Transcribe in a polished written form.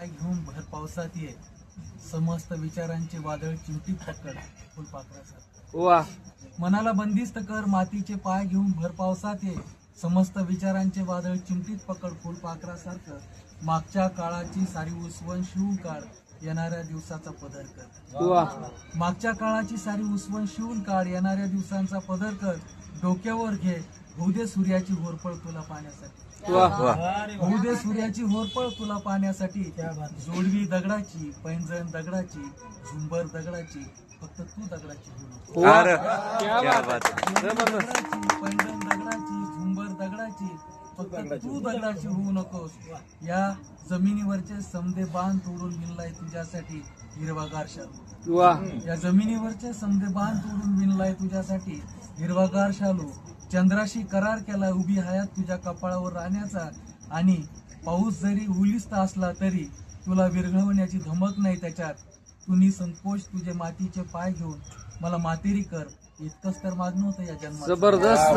घेऊन भर पावसात ये, समस्त विचारांचे वादळ चिमटीत पकड फुलपाखरासारखं. वा मनाला बंदिस्त कर, मातीचे पाय घेऊन भर पावसात ये, समस्त विचारांचे वादळ चिमटीत पकड फुलपाखरासारखं. मागच्या काळाची सारी उसवण शिवून काढ, येणाऱ्या दिवसाचा पदर कर. वा मागच्या काळाची सारी उसवण शिवून काढ, येणाऱ्या दिवसांचा पदर कर. डोक्यावर घे, होऊ दे सूर्याची होरपळ तुला पाहण्यासाठी. वा होऊ दे सूर्याची होरपळ तुला पाहण्यासाठी. जोडवी दगडाची, पैंजण दगडाची, झुंबर दगडाची, फक्त तू दगडाची होऊ नको. वा अरे, क्या क्या बात बात है. है. जबरदस्त. दगडाची, पैंजण दगडाची, झुंबर दगडाची, फक्त तू दगडाची होऊ नकोस. या जमिनीवरचे समदे बांध तोडून विणलाय तुझ्यासाठी हिरवागार शालू. वा या जमिनीवरचे समदे बांध तोडून विणलाय तुझ्यासाठी हिरवागार शालू. चंद्राशी करार केलाय उभी हयात तुझ्या कपाळावर राहण्याचा, आणि पाऊस जरी उलिस्त असला तरी तुला विरघळवण्याची धमक नाही त्याच्यात. तू निसंकोच तुझे मातीचे पाय घेऊन मला मातेरी कर, इतकंच तर मागणं होतं या जन्मात. जबरदस्त.